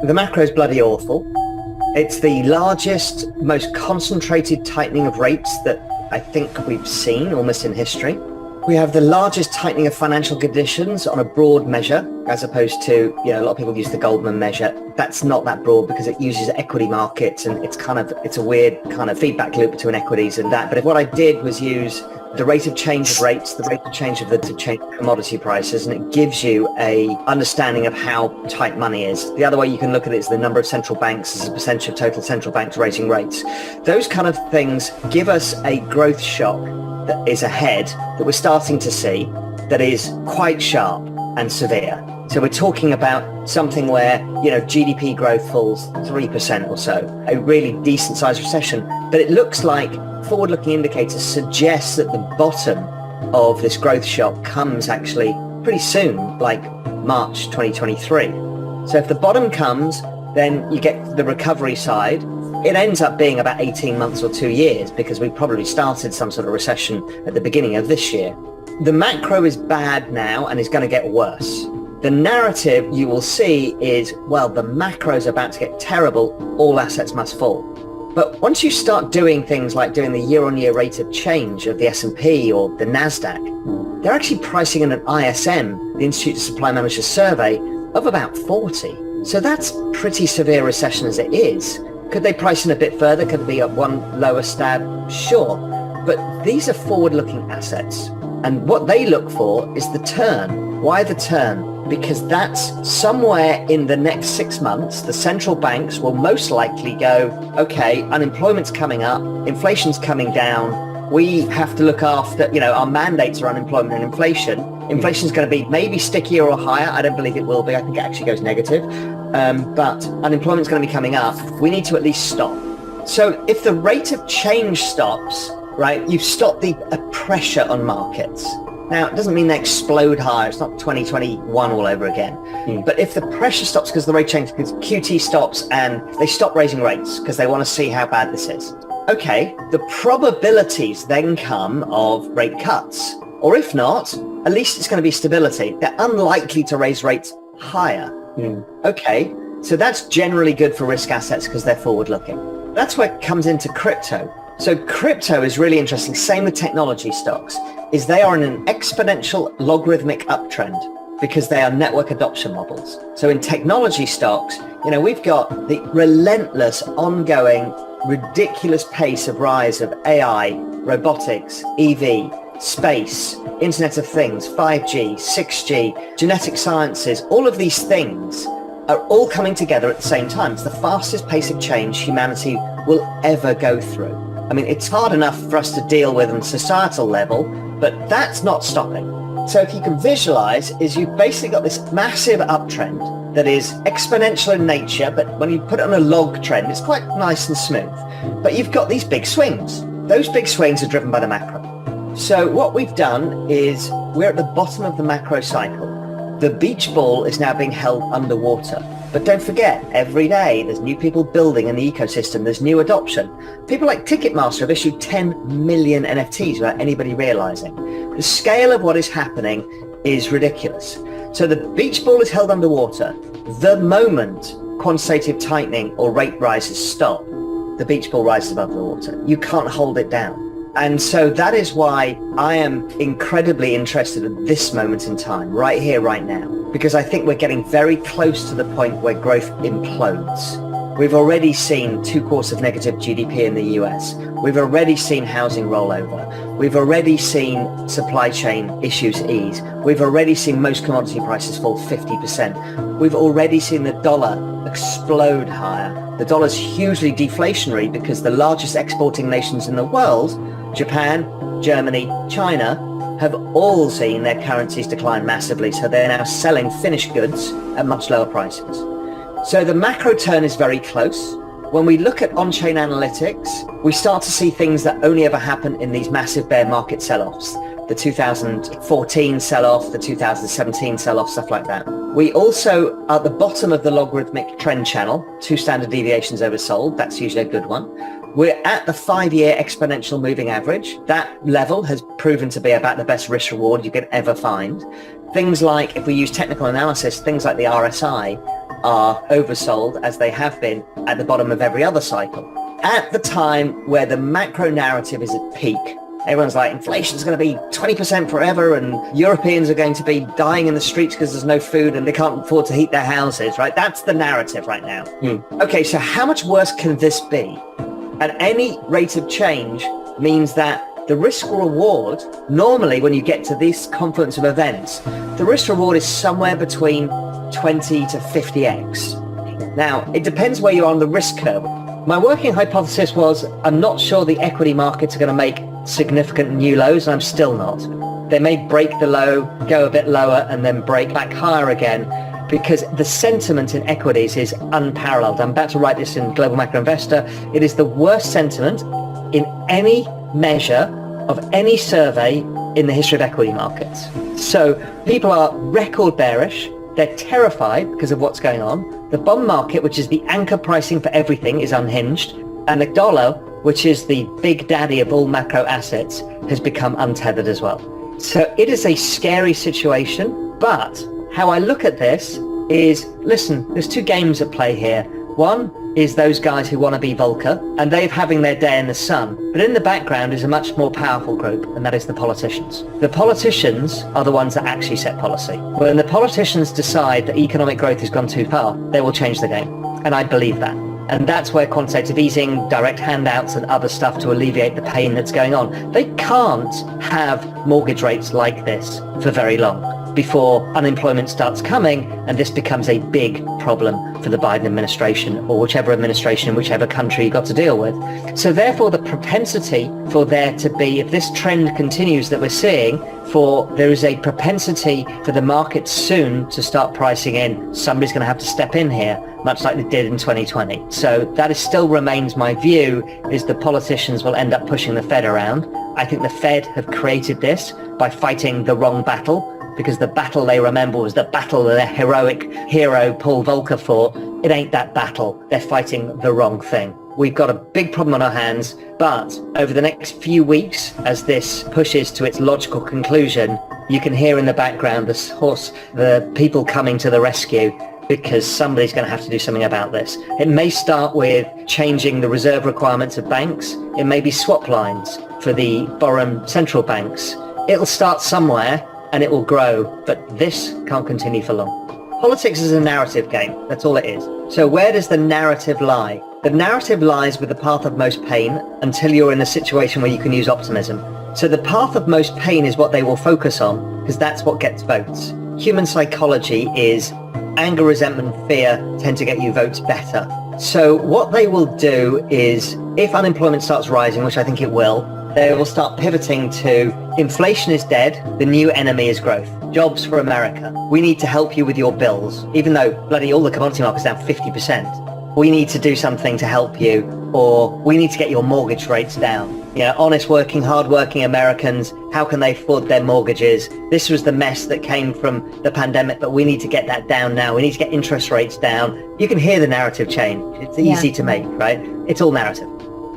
The macro is bloody awful. It's the largest, most concentrated tightening of rates that I think we've seen almost in history. We have the largest tightening of financial conditions on a broad measure, as opposed to, a lot of people use the Goldman measure. That's not that broad because it uses equity markets, and it's a weird kind of feedback loop between equities and that. But what I did was use the rate of change of rates, the rate of change of the change of commodity prices, and it gives you a understanding of how tight money is. The other way you can look at it is the number of central banks as a percentage of total central banks raising rates. Those kind of things give us a growth shock that is ahead, that we're starting to see, that is quite sharp and severe. So we're talking about something where, GDP growth falls 3% or so, a really decent sized recession. But it looks like forward-looking indicators suggest that the bottom of this growth shock comes actually pretty soon, like March 2023. So if the bottom comes, then you get the recovery side. It ends up being about 18 months or 2 years because we probably started some sort of recession at the beginning of this year. The macro is bad now and is going to get worse. The narrative you will see is, the macro is about to get terrible, all assets must fall. But once you start doing things like doing the year-on-year rate of change of the S&P or the NASDAQ, they're actually pricing in an ISM, the Institute of Supply Managers survey, of about 40. So that's pretty severe recession as it is. Could they price in a bit further? Could it be at one lower stab? Sure. But these are forward-looking assets. And what they look for is the turn. Why the turn? Because that's somewhere in the next 6 months, the central banks will most likely go, okay, unemployment's coming up, inflation's coming down, we have to look after, our mandates are unemployment and inflation. Inflation's going to be maybe stickier or higher. I don't believe it will be. I think it actually goes negative. But unemployment's going to be coming up. We need to at least stop. So if the rate of change stops, right, you've stopped the pressure on markets. Now, it doesn't mean they explode higher. It's not 2021 all over again. But if the pressure stops because the rate change, because QT stops and they stop raising rates because they want to see how bad this is. Okay, the probabilities then come of rate cuts. Or if not, at least it's going to be stability. They're unlikely to raise rates higher. Okay, so that's generally good for risk assets because they're forward-looking. That's where it comes into crypto. So crypto is really interesting. Same with technology stocks, is they are in an exponential logarithmic uptrend because they are network adoption models. So in technology stocks, we've got the relentless, ongoing, ridiculous pace of rise of AI, robotics, EV, space, Internet of Things, 5G, 6G, genetic sciences. All of these things are all coming together at the same time. It's the fastest pace of change humanity will ever go through. I mean, it's hard enough for us to deal with on a societal level, but that's not stopping. So if you can visualize, is you've basically got this massive uptrend that is exponential in nature, but when you put it on a log trend, it's quite nice and smooth. But you've got these big swings. Those big swings are driven by the macro. So what we've done is we're at the bottom of the macro cycle. The beach ball is now being held underwater. But don't forget, every day there's new people building in the ecosystem, there's new adoption. People like Ticketmaster have issued 10 million NFTs without anybody realizing. The scale of what is happening is ridiculous. So the beach ball is held underwater. The moment quantitative tightening or rate rises stop, the beach ball rises above the water. You can't hold it down. And so that is why I am incredibly interested at this moment in time, right here, right now, because I think we're getting very close to the point where growth implodes. We've already seen 2 quarters of negative GDP in the US. We've already seen housing rollover. We've already seen supply chain issues ease. We've already seen most commodity prices fall 50%. We've already seen the dollar explode higher. The dollar's hugely deflationary because the largest exporting nations in the world, Japan, Germany, China, have all seen their currencies decline massively. So they're now selling finished goods at much lower prices. So the macro turn is very close. When we look at on-chain analytics, we start to see things that only ever happen in these massive bear market sell-offs. The 2014 sell-off, the 2017 sell-off, stuff like that. We also are at the bottom of the logarithmic trend channel, 2 standard deviations oversold. That's usually a good one. We're at the 5-year exponential moving average. That level has proven to be about the best risk reward you could ever find. Things like, if we use technical analysis, things like the RSI, are oversold as they have been at the bottom of every other cycle. At the time where the macro narrative is at peak, everyone's like, inflation's going to be 20% forever and Europeans are going to be dying in the streets because there's no food and they can't afford to heat their houses, right? That's the narrative right now. Okay, so how much worse can this be? At any rate of change means that the risk reward, normally when you get to this confluence of events, the risk reward is somewhere between 20 to 50x. Now, it depends where you are on the risk curve. My working hypothesis was, I'm not sure the equity markets are going to make significant new lows, and I'm still not. They may break the low, go a bit lower, and then break back higher again, because the sentiment in equities is unparalleled. I'm about to write this in Global Macro Investor. It is the worst sentiment in any measure of any survey in the history of equity markets. So people are record bearish. They're terrified because of what's going on. The bond market, which is the anchor pricing for everything, is unhinged. And the dollar, which is the big daddy of all macro assets, has become untethered as well. So it is a scary situation. But how I look at this is, listen, there's two games at play here. One is those guys who want to be Volcker, and they're having their day in the sun. But in the background is a much more powerful group, and that is the politicians. The politicians are the ones that actually set policy. When the politicians decide that economic growth has gone too far, they will change the game. And I believe that. And that's where quantitative easing, direct handouts and other stuff to alleviate the pain that's going on. They can't have mortgage rates like this for very long before unemployment starts coming and this becomes a big problem for the Biden administration or whichever administration in whichever country you got to deal with. So therefore the propensity for there to be, if this trend continues that we're seeing, there is a propensity for the market soon to start pricing in, somebody's going to have to step in here, much like they did in 2020. So that is still remains my view, is the politicians will end up pushing the Fed around. I think the Fed have created this by fighting the wrong battle, because the battle they remember was the battle that their heroic hero Paul Volcker fought. It ain't that battle. They're fighting the wrong thing. We've got a big problem on our hands, but over the next few weeks, as this pushes to its logical conclusion, you can hear in the background the people coming to the rescue, because somebody's going to have to do something about this. It may start with changing the reserve requirements of banks. It may be swap lines for the foreign central banks. It'll start somewhere and it will grow, but this can't continue for long. Politics is a narrative game. That's all it is. So where does the narrative lie? The narrative lies with the path of most pain until you're in a situation where you can use optimism. So the path of most pain is what they will focus on, because that's what gets votes. Human psychology is anger, resentment, fear tend to get you votes better. So what they will do is, if unemployment starts rising, which I think it will, they will start pivoting to inflation is dead, the new enemy is growth. Jobs for America. We need to help you with your bills, even though bloody all the commodity market's down 50%. We need to do something to help you, or we need to get your mortgage rates down. You know, honest working, hard-working Americans, how can they afford their mortgages? This was the mess that came from the pandemic, but we need to get that down now. We need to get interest rates down. You can hear the narrative change. It's easy to make, right? It's all narrative.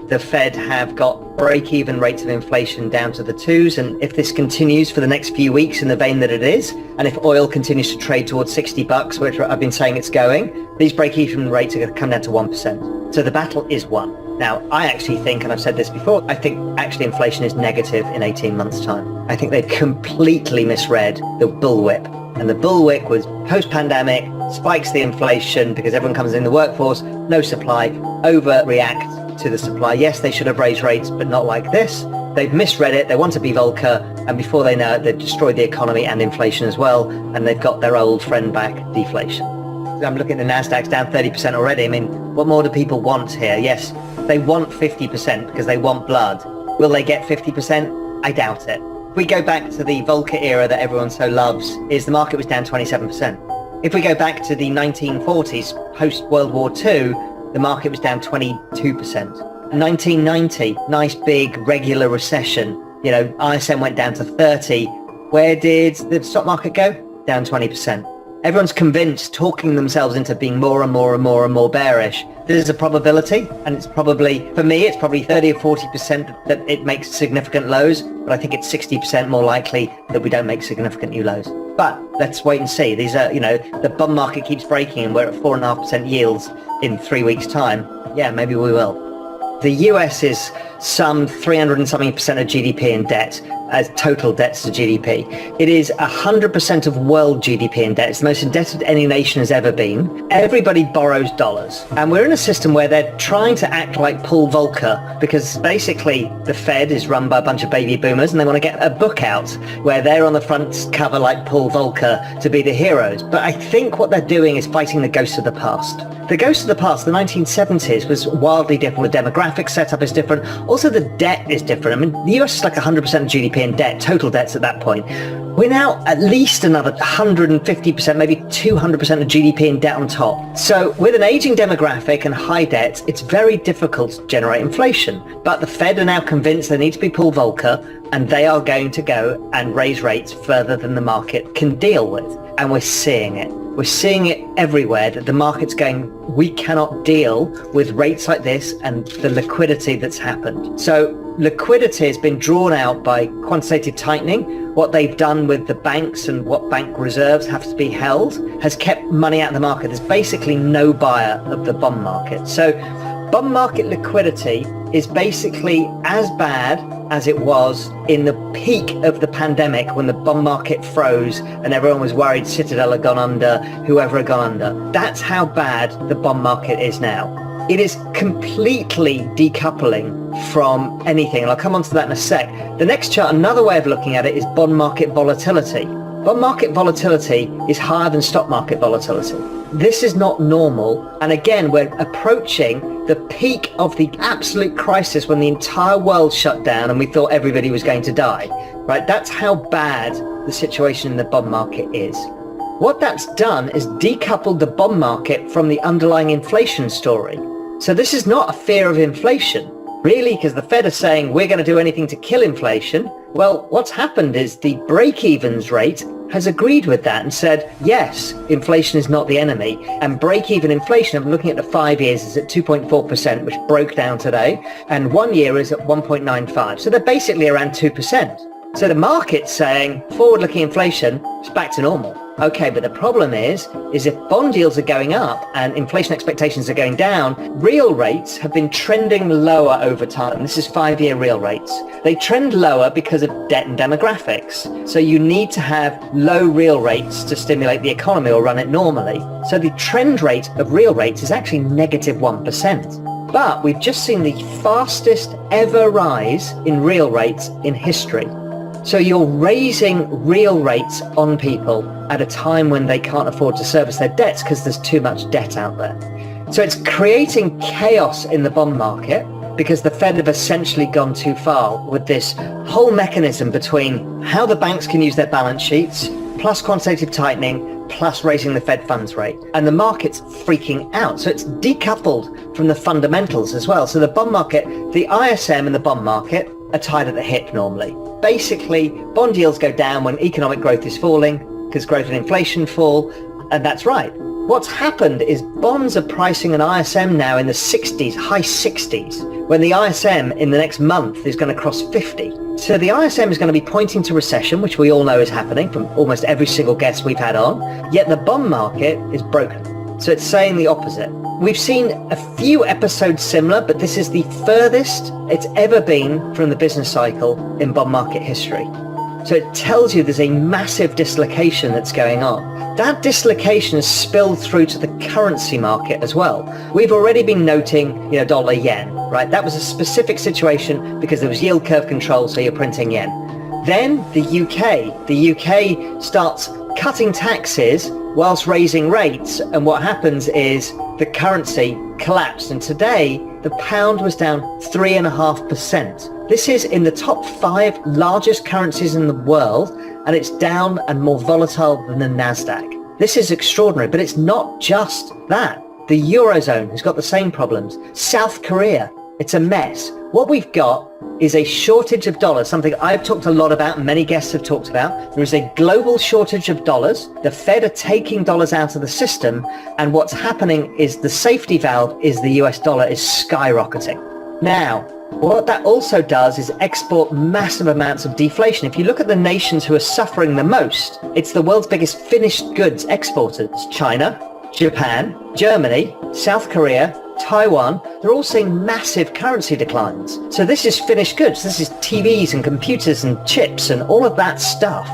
The Fed have got break-even rates of inflation down to the twos, and if this continues for the next few weeks in the vein that it is, and if oil continues to trade towards $60, which I've been saying it's going, these break-even rates are going to come down to 1%. So the battle is won. Now, I actually think, and I've said this before, I think actually inflation is negative in 18 months' time. I think they've completely misread the bullwhip. And the bullwhip was post-pandemic, spikes the inflation because everyone comes in the workforce, no supply, overreact to the supply. Yes, they should have raised rates, but not like this. They've misread it. They want to be Volcker, and before they know it, they've destroyed the economy and inflation as well, and they've got their old friend back, deflation. I'm looking at the Nasdaq's down 30% already. I mean, what more do people want here? Yes, they want 50% because they want blood. Will they get 50%? I doubt it. If we go back to the Volcker era that everyone so loves, the market was down 27%. If we go back to the 1940s, post-World War II, the market was down 22%. 1990, nice big regular recession. You know, ISM went down to 30. Where did the stock market go? Down 20%. Everyone's convinced, talking themselves into being more and more and more and more bearish. There's a probability, and it's probably, for me, it's probably 30 or 40% that it makes significant lows, but I think it's 60% more likely that we don't make significant new lows. But let's wait and see. These are, the bond market keeps breaking and we're at 4.5% yields in 3 weeks' time. Yeah, maybe we will. The US is some 300 and something percent of GDP in debt, as total debts to GDP. It is 100% of world GDP in debt. It's the most indebted any nation has ever been. Everybody borrows dollars. And we're in a system where they're trying to act like Paul Volcker, because basically the Fed is run by a bunch of baby boomers and they want to get a book out where they're on the front cover like Paul Volcker to be the heroes. But I think what they're doing is fighting the ghosts of the past. The ghost of the past, the 1970s, was wildly different. The demographic setup is different. Also, the debt is different. I mean, the US is like 100% of GDP in debt, total debts at that point. We're now at least another 150%, maybe 200% of GDP in debt on top. So with an aging demographic and high debt, it's very difficult to generate inflation. But the Fed are now convinced they need to be Paul Volcker, and they are going to go and raise rates further than the market can deal with. And we're seeing it. We're seeing it everywhere, that the market's going, we cannot deal with rates like this and the liquidity that's happened. So liquidity has been drawn out by quantitative tightening. What they've done with the banks and what bank reserves have to be held has kept money out of the market. There's basically no buyer of the bond market. So bond market liquidity is basically as bad as it was in the peak of the pandemic when the bond market froze and everyone was worried Citadel had gone under, whoever had gone under. That's how bad the bond market is now. It is completely decoupling from anything, and I'll come on to that in a sec. The next chart, another way of looking at it, is bond market volatility. Bond market volatility is higher than stock market volatility. This is not normal. And again, we're approaching the peak of the absolute crisis when the entire world shut down and we thought everybody was going to die, right? That's how bad the situation in the bond market is. What that's done is decoupled the bond market from the underlying inflation story. So this is not a fear of inflation, really, because the Fed are saying we're going to do anything to kill inflation. Well, what's happened is the break-evens rate has agreed with that and said, yes, inflation is not the enemy. And break-even inflation, I'm looking at the 5 years, is at 2.4%, which broke down today. And 1 year is at 1.95. So they're basically around 2%. So the market's saying forward-looking inflation is back to normal. Okay, but the problem is if bond yields are going up and inflation expectations are going down, real rates have been trending lower over time. This is 5-year real rates. They trend lower because of debt and demographics. So you need to have low real rates to stimulate the economy or run it normally. So the trend rate of real rates is actually negative 1%. But we've just seen the fastest ever rise in real rates in history. So you're raising real rates on people at a time when they can't afford to service their debts because there's too much debt out there. So it's creating chaos in the bond market because the Fed have essentially gone too far with this whole mechanism between how the banks can use their balance sheets, plus quantitative tightening, plus raising the Fed funds rate. And the market's freaking out. So it's decoupled from the fundamentals as well. So the bond market, the ISM and the bond market are tied at the hip normally. Basically, bond yields go down when economic growth is falling because growth and inflation fall, and that's right. What's happened is bonds are pricing an ISM now in the 60s, high 60s, when the ISM in the next month is going to cross 50. So the ISM is going to be pointing to recession, which we all know is happening from almost every single guest we've had on, yet the bond market is broken. So it's saying the opposite. We've seen a few episodes similar, but this is the furthest it's ever been from the business cycle in bond market history. So it tells you there's a massive dislocation that's going on. That dislocation has spilled through to the currency market as well. We've already been noting, dollar yen, right? That was a specific situation because there was yield curve control, so you're printing yen. Then the UK starts cutting taxes whilst raising rates, and what happens is the currency collapsed, and today the pound was down 3.5%. This is in the top 5 largest currencies in the world, and it's down and more volatile than the Nasdaq. This is extraordinary, but it's not just that. The Eurozone has got the same problems. South Korea, it's a mess. What we've got is a shortage of dollars, something I've talked a lot about and many guests have talked about. There is a global shortage of dollars. The Fed are taking dollars out of the system, and what's happening is the safety valve is the US dollar is skyrocketing. Now, What that also does is export massive amounts of deflation. If you look at the nations who are suffering the most, it's the world's biggest finished goods exporters: China, Japan, Germany, South Korea, Taiwan. They're all seeing massive currency declines. So this is finished goods. This is TVs and computers and chips and all of that stuff.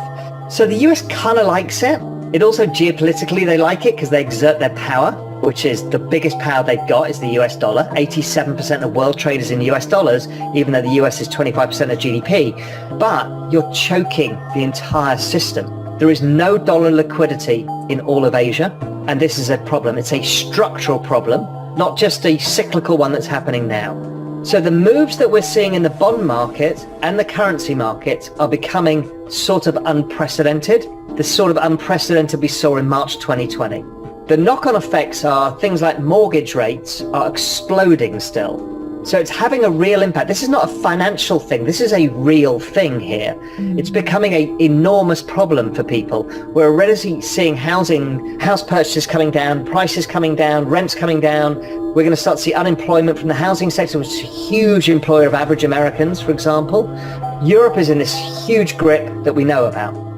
So the US kind of likes it. It also geopolitically, they like it because they exert their power, which is the biggest power they've got is the US dollar. 87% of world trade is in US dollars, even though the US is 25% of GDP. But you're choking the entire system. There is no dollar liquidity in all of Asia. And this is a problem. It's a structural problem, not just a cyclical one that's happening now. So the moves that we're seeing in the bond market and the currency market are becoming sort of unprecedented. The sort of unprecedented we saw in March 2020. The knock-on effects are things like mortgage rates are exploding still. So it's having a real impact. This is not a financial thing. This is a real thing here. It's becoming an enormous problem for people. We're already seeing house purchases coming down, prices coming down, rents coming down. We're going to start to see unemployment from the housing sector, which is a huge employer of average Americans, for example. Europe is in this huge grip that we know about.